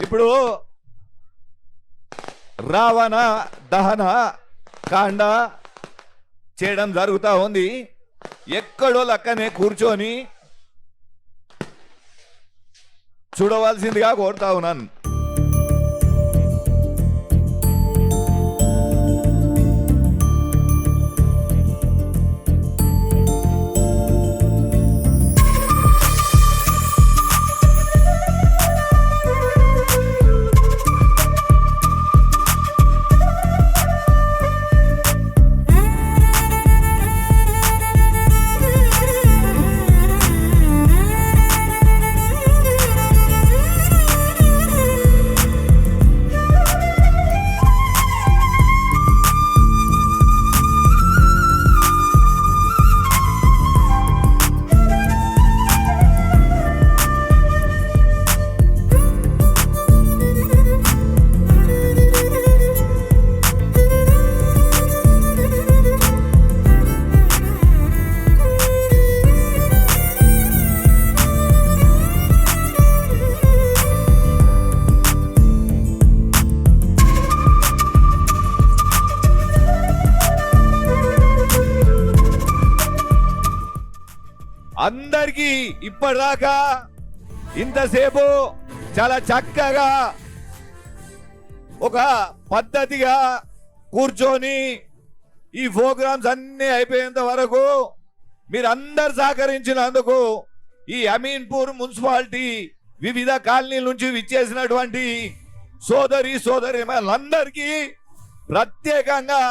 ఇప్పుడు రావణ దహన కాండ చేయడం జరుగుతూ ఉంది. ఎక్కడో లక్కనే కూర్చొని చూడవలసిందిగా కోరుతా ఉన్నాను. అందరికీ ఇప్పటిదాకా ఇంతసేపు చాలా చక్కగా ఒక పద్ధతిగా కూర్చొని ఈ ప్రోగ్రామ్స్ అన్ని అయిపోయేంత వరకు మీరందరు సహకరించినందుకు ఈ అమీన్పూర్ మున్సిపాలిటీ వివిధ కాలనీల నుంచి విచ్చేసినటువంటి సోదరీమణులందరికీ ప్రత్యేకంగా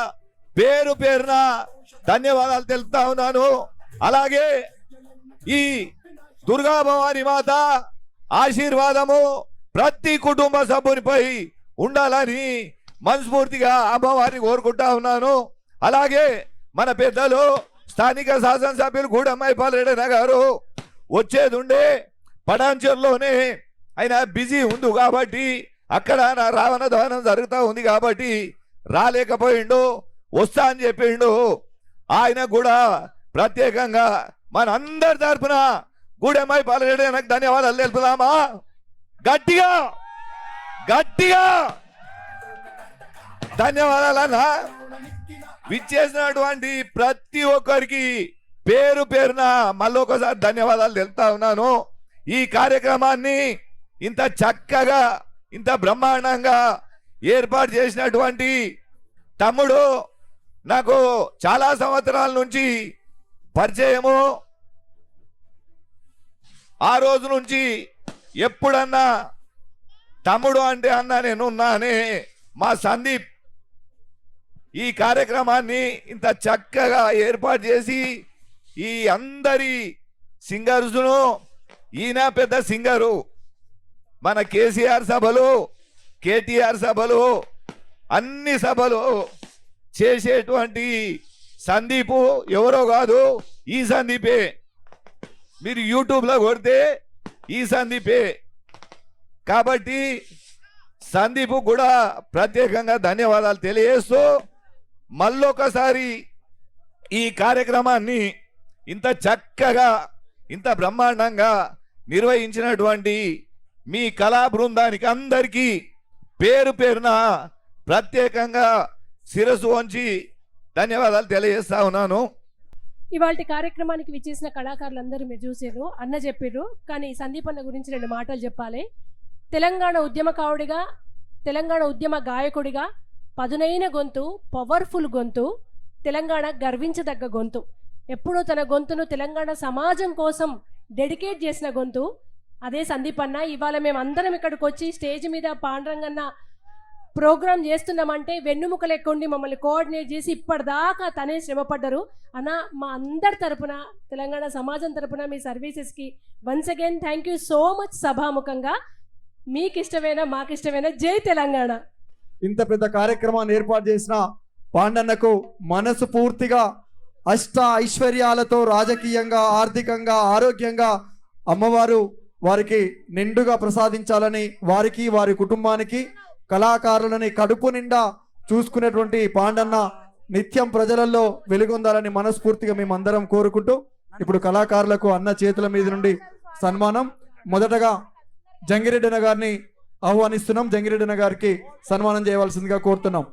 పేరు పేరున ధన్యవాదాలు తెలుపుతా ఉన్నాను. అలాగే ఈ దుర్గా భవాని మాత ఆశీర్వాదము ప్రతి కుటుంబ సభ్యునిపై ఉండాలని మనస్ఫూర్తిగా అమ్మవారిని కోరుకుంటా ఉన్నాను. అలాగే మన పెద్దలు స్థానిక శాసనసభ్యులు గూడెంమైపాలరెడ్డి గారు వచ్చేది ఉండే పడాంచర్లోనే ఆయన బిజీ ఉంది కాబట్టి అక్కడ నా రావణ దహనం జరుగుతూ ఉంది కాబట్టి రాలేకపోయిండు. వస్తా అని చెప్పిండు. ఆయన కూడా ప్రత్యేకంగా మన అందరి తరఫున గూడెంమైపాలరెడ్డి నాకు ధన్యవాదాలు తెలుపుదామా? గట్టిగా గట్టిగా ధన్యవాదాలన్నా. విచ్చేసినటువంటి ప్రతి ఒక్కరికి పేరు పేరున మళ్ళీ ఒకసారి ధన్యవాదాలు తెలుపుతా ఉన్నాను. ఈ కార్యక్రమాన్ని ఇంత చక్కగా ఇంత బ్రహ్మాండంగా ఏర్పాటు చేసినటువంటి తమ్ముడు నాకు చాలా సంవత్సరాల నుంచి పరిచయము. ఆ రోజు నుంచి ఎప్పుడన్నా తమ్ముడు అంటే అన్నా నేనున్నా అని మా సందీప్ ఈ కార్యక్రమాన్ని ఇంత చక్కగా ఏర్పాటు చేసి ఈ అందరి సింగర్స్ను, ఈయన పెద్ద సింగరు, మన కేసీఆర్ సభలు, కేటీఆర్ సభలు, అన్ని సభలు చేసేటువంటి సందీపు ఎవరో కాదు, ఈ సందీపే. మీరు యూట్యూబ్లో కొడితే ఈ సందీపే. కాబట్టి సందీప్ కూడా ప్రత్యేకంగా ధన్యవాదాలు తెలియజేస్తూ మళ్ళొకసారి ఈ కార్యక్రమాన్ని ఇంత చక్కగా ఇంత బ్రహ్మాండంగా నిర్వహించినటువంటి మీ కళా బృందానికి అందరికీ పేరు పేరున ప్రత్యేకంగా శిరస్సు వంచి ధన్యవాదాలు తెలియజేస్తా ఉన్నాను. ఇవాళ కార్యక్రమానికి విచ్చేసిన కళాకారులందరూ మీరు చూసారు, అన్న చెప్పారు. కానీ సందీప్ అన్న గురించి 2 మాటలు చెప్పాలి. తెలంగాణ ఉద్యమకారుడిగా, తెలంగాణ ఉద్యమ గాయకుడిగా పదునైన గొంతు, పవర్ఫుల్ గొంతు, తెలంగాణ గర్వించదగ్గ గొంతు. ఎప్పుడూ తన గొంతును తెలంగాణ సమాజం కోసం డెడికేట్ చేసిన గొంతు అదే సందీప్ అన్న. ఇవాళ మేము అందరం ఇక్కడికి వచ్చి స్టేజ్ మీద పాండురంగన్న ప్రోగ్రామ్ చేస్తున్నామంటే వెన్నుముక లెక్కండి మమ్మల్ని కోఆర్డినేట్ చేసి ఇప్పటిదాకా తనే శ్రమపడ్డారు. అన్న మా అందరి తరపున, తెలంగాణ సమాజం తరపున మీ సర్వీసెస్కి once again thank you so much. సభాముఖంగా మీకు ఇష్టమైన మాకు ఇష్టమైన జై తెలంగాణ. ఇంత పెద్ద కార్యక్రమాన్ని ఏర్పాటు చేసిన పాండన్నకు మనసు పూర్తిగా అష్ట ఐశ్వర్యాలతో రాజకీయంగా, ఆర్థికంగా, ఆరోగ్యంగా అమ్మవారు వారికి నిండుగా ప్రసాదించాలని, వారికి వారి కుటుంబానికి కళాకారులని కడుపు నిండా చూసుకునేటువంటి పాండన్న నిత్యం ప్రజలలో వెలుగొందాలని మనస్ఫూర్తిగా మేమందరం కోరుకుంటూ ఇప్పుడు కళాకారులకు అన్న చేతుల మీద నుండి సన్మానం. మొదటగా జంగిరెడ్డి అన్న గారిని ఆహ్వానిస్తున్నాం. జంగిరెడ్డి గారికి సన్మానం చేయవలసిందిగా కోరుతున్నాం.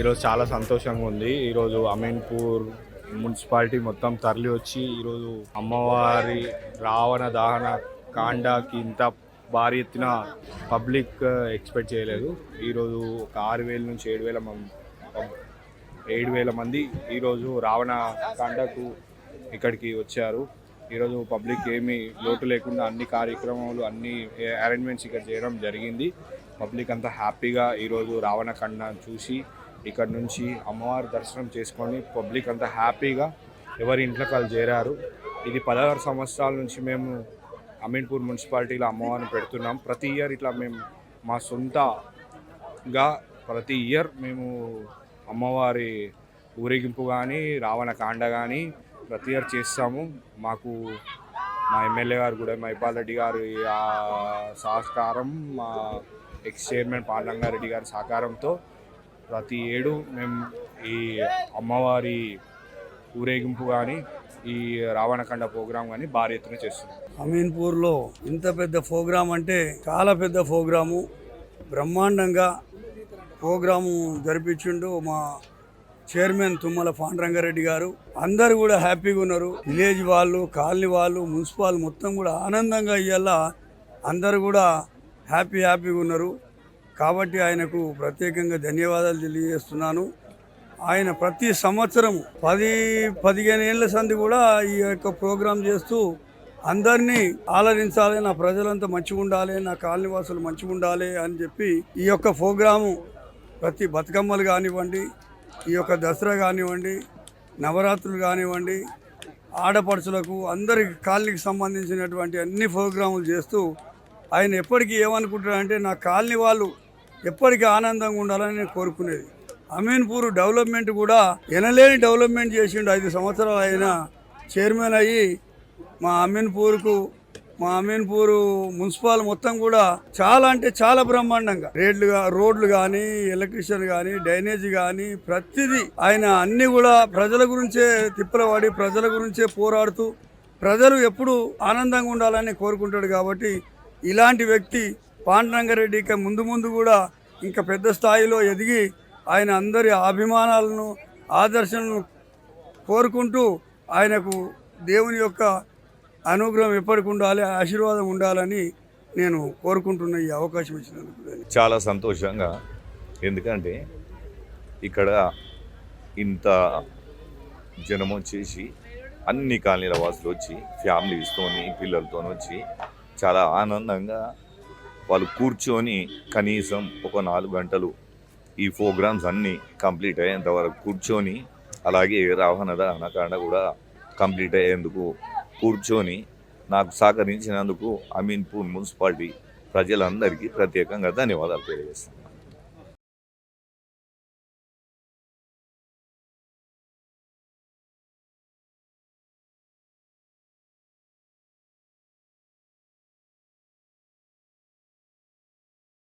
ఈరోజు చాలా సంతోషంగా ఉంది. ఈరోజు అమీన్పూర్ మున్సిపాలిటీ మొత్తం తరలి వచ్చి ఈరోజు అమ్మవారి రావణ దహన కాండకి ఇంత భారీ ఎత్తున పబ్లిక్ ఎక్స్పెక్ట్ చేయలేదు. ఈరోజు ఒక 6,000 నుంచి 7,000 మంది ఈరోజు రావణ కాండకు ఇక్కడికి వచ్చారు. ఈరోజు పబ్లిక్ ఏమీ లోటు లేకుండా అన్ని కార్యక్రమాలు అన్ని అరేంజ్మెంట్స్ ఇక్కడ చేయడం జరిగింది. పబ్లిక్ అంతా హ్యాపీగా ఈరోజు రావణ కాండ చూసి ఇక్కడ నుంచి అమ్మవారి దర్శనం చేసుకొని పబ్లిక్ అంతా హ్యాపీగా ఎవరి ఇంట్లోకి వాళ్ళు చేరారు. ఇది 16 సంవత్సరాల నుంచి మేము అమీన్పూర్ మున్సిపాలిటీలో అమ్మవారిని పెడుతున్నాం. ప్రతి ఇయర్ ఇట్లా మేము మా సొంతగా ప్రతి ఇయర్ మేము అమ్మవారి ఊరేగింపు కానీ రావణ కాండ కానీ ప్రతి ఇయర్ చేస్తాము. మాకు మా ఎమ్మెల్యే గారు కూడా మైపాల్ రెడ్డి గారు సహకారం, మా ఎక్స్ చైర్మన్ పాండంగారెడ్డి గారి సహకారంతో ప్రతి ఏడు మేము ఈ అమ్మవారి ఊరేగింపు కానీ ఈ రావణకండ ప్రోగ్రాం కానీ భారీ ఎత్తున చేస్తున్నాం. అమీన్పూర్లో ఇంత పెద్ద ప్రోగ్రాం అంటే చాలా పెద్ద ప్రోగ్రాము, బ్రహ్మాండంగా ప్రోగ్రాము జరిపించిండు మా చైర్మన్ తుమ్మల పాండురంగారెడ్డి గారు. అందరూ కూడా హ్యాపీగా ఉన్నారు. విలేజ్ వాళ్ళు, కాలనీ వాళ్ళు, మున్సిపల్ మొత్తం కూడా ఆనందంగా ఇవాళ అందరూ కూడా హ్యాపీగా ఉన్నారు. కాబట్టి ఆయనకు ప్రత్యేకంగా ధన్యవాదాలు తెలియజేస్తున్నాను. ఆయన ప్రతి సంవత్సరం 10-15 ఏళ్ళ సంది కూడా ఈ యొక్క ప్రోగ్రాం చేస్తూ అందరినీ ఆలరించాలి, నా ప్రజలంతా మంచిగా ఉండాలి, నా కాలనీ వాసులు మంచిగా ఉండాలి అని చెప్పి ఈ యొక్క ప్రోగ్రాము ప్రతి బతుకమ్మలు కానివ్వండి, ఈ యొక్క దసరా కానివ్వండి, నవరాత్రులు కానివ్వండి, ఆడపడుచులకు అందరికి కాలనీకి సంబంధించినటువంటి అన్ని ప్రోగ్రాములు చేస్తూ ఆయన ఎప్పటికీ ఏమనుకుంటారంటే నా కాలనీ వాళ్ళు ఎప్పటికీ ఆనందంగా ఉండాలని నేను కోరుకునేది. అమీన్పూర్ డెవలప్మెంట్ కూడా ఎనలేని డెవలప్మెంట్ చేసిండు. 5 సంవత్సరాలు ఆయన చైర్మన్ అయ్యి మా అమీన్పూరు మున్సిపల్ మొత్తం కూడా చాలా అంటే చాలా బ్రహ్మాండంగా రోడ్లు కానీ, ఎలక్ట్రిషియన్ కానీ, డ్రైనేజీ కానీ ప్రతిదీ ఆయన అన్ని కూడా ప్రజల గురించే తిప్పలవాడి, ప్రజల గురించే పోరాడుతూ ప్రజలు ఎప్పుడు ఆనందంగా ఉండాలని కోరుకుంటాడు. కాబట్టి ఇలాంటి వ్యక్తి పాండురంగారెడ్డి ముందు కూడా ఇంకా పెద్ద స్థాయిలో ఎదిగి ఆయన అందరి అభిమానాలను, ఆదర్శలను కోరుకుంటూ ఆయనకు దేవుని యొక్క అనుగ్రహం ఎప్పటికి ఉండాలి, ఆశీర్వాదం ఉండాలని నేను కోరుకుంటున్న ఈ అవకాశం ఇచ్చినందుకు చాలా సంతోషంగా. ఎందుకంటే ఇక్కడ ఇంత జనం వచ్చేసి అన్ని కాలనీల వాసులు వచ్చి ఫ్యామిలీస్తోని పిల్లలతో వచ్చి చాలా ఆనందంగా వాళ్ళు కూర్చొని కనీసం ఒక 4 గంటలు ఈ ప్రోగ్రామ్స్ అన్నీ కంప్లీట్ అయ్యేంత వరకు కూర్చొని, అలాగే రావణ దహనకాండ కూడా కంప్లీట్ అయ్యేందుకు కూర్చొని నాకు సహకరించినందుకు అమీన్పూర్ మున్సిపాలిటీ ప్రజలందరికీ ప్రత్యేకంగా ధన్యవాదాలు తెలియజేస్తాను.